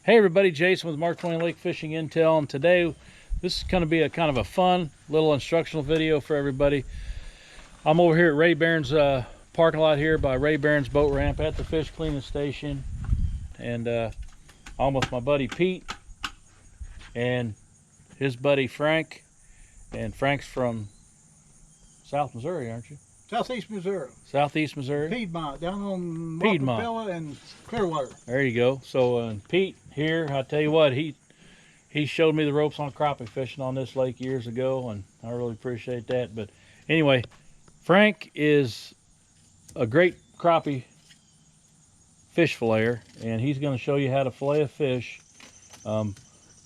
Hey everybody, Jason with Mark Twain Lake Fishing Intel, and today this is going to be a kind of a fun little instructional video for everybody. I'm over here at Ray Barron's parking lot here by Ray Barron's boat ramp at the fish cleaning station, and I'm with my buddy Pete and his buddy Frank, and Frank's from South Missouri, aren't you? Southeast Missouri. Southeast Missouri. Piedmont, down on Piedmont. Rockefeller and Clearwater. There you go. So Pete here, I tell you what, he showed me the ropes on crappie fishing on this lake years ago, and I really appreciate that. But anyway, Frank is a great crappie fish filleter, and he's going to show you how to fillet a fish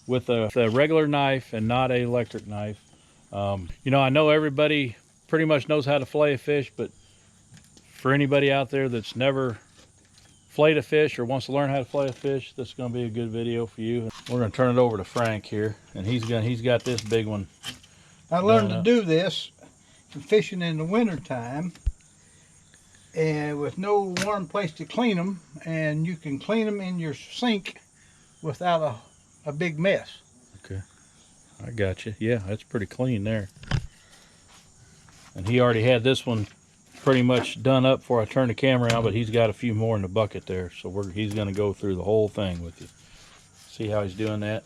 with a regular knife and not an electric knife. You know, I know everybody pretty much knows how to fillet a fish, but for anybody out there that's never filleted a fish or wants to learn how to fillet a fish, this is going to be a good video for you. We're going to turn it over to Frank here, and he's got this big one. I learned to do this fishing in the winter time, and with no warm place to clean them, and you can clean them in your sink without a big mess. Okay, I got you. Yeah, that's pretty clean there. And he already had this one pretty much done up before I turned the camera out, but he's got a few more in the bucket there, so he's going to go through the whole thing with you. See how he's doing that?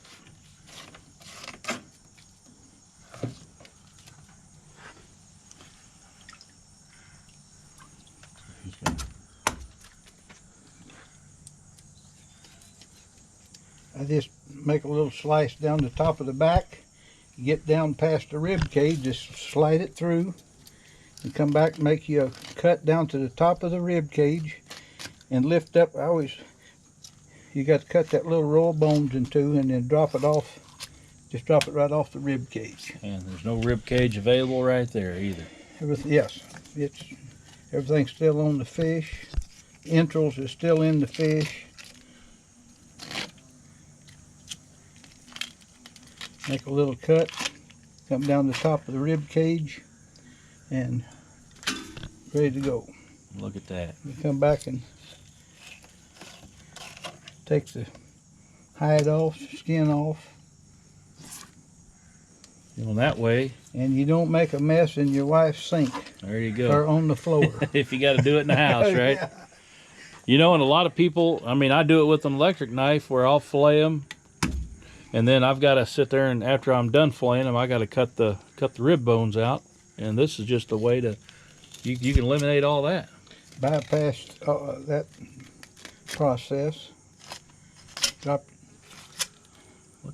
I just make a little slice down the top of the back, get down past the rib cage, just slide it through, and come back and make you a cut down to the top of the rib cage and lift up. You got to cut that little row of bones in two and then drop it off. Just drop it right off the rib cage. And there's no rib cage available right there either. Yes, everything's still on the fish. Entrails is still in the fish. Make a little cut, come down the top of the rib cage, and ready to go. Look at that. You come back and take the hide off, skin off. You know, that way. And you don't make a mess in your wife's sink. There you go. Or on the floor. If you got to do it in the house, right? Yeah. You know, and a lot of people, I mean, I do it with an electric knife where I'll fillet them, and then I've got to sit there, and after I'm done filleting them, I got to cut the rib bones out. And this is just a way to, you can eliminate all that. Bypass that process. Look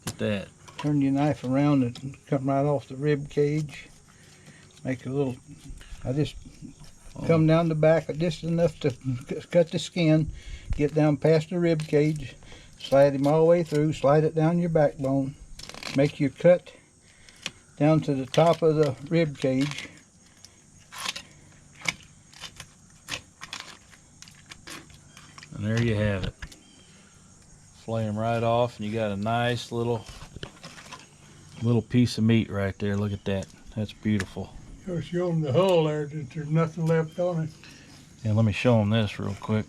at that. Turn your knife around and come right off the rib cage. Make a little, I just come down the back just enough to cut the skin, get down past the rib cage, slide him all the way through, slide it down your backbone, make your cut down to the top of the rib cage. And there you have it. Flay them right off, and you got a nice little piece of meat right there. Look at that. That's beautiful. I'll show them the hull there, that there's nothing left on it. And let me show them this real quick.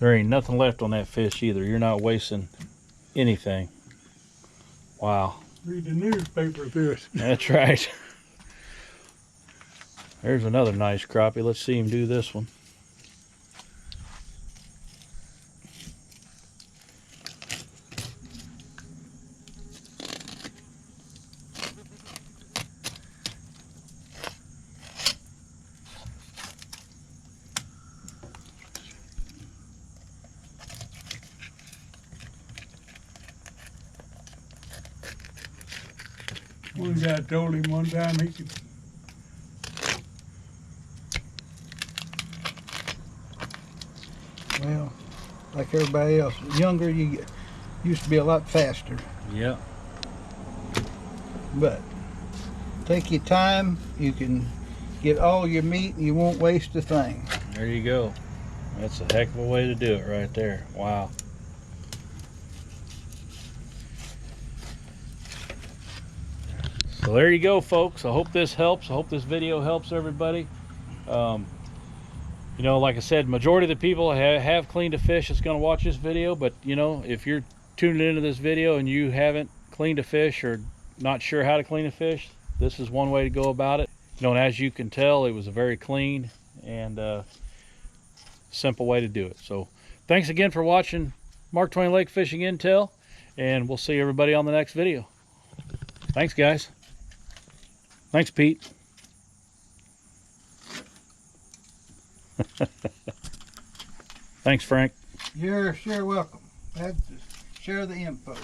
There ain't nothing left on that fish either. You're not wasting anything. Wow. Read the newspaper this. That's right. There's another nice crappie. Let's see him do this one. One guy told him one time he could. Well, like everybody else, the younger you get, used to be a lot faster. Yeah. But take your time, you can get all your meat and you won't waste a thing. There you go. That's a heck of a way to do it right there. Wow. So there you go, folks. I hope this helps. I hope this video helps everybody. You know, like I said, majority of the people have cleaned a fish that's going to watch this video, but you know, if you're tuning into this video and you haven't cleaned a fish or not sure how to clean a fish, this is one way to go about it. You know, and as you can tell, it was a very clean and simple way to do it. So thanks again for watching Mark Twain Lake Fishing Intel, and we'll see everybody on the next video. Thanks, guys. Thanks, Pete. Thanks, Frank. You're sure welcome. Glad to share the info.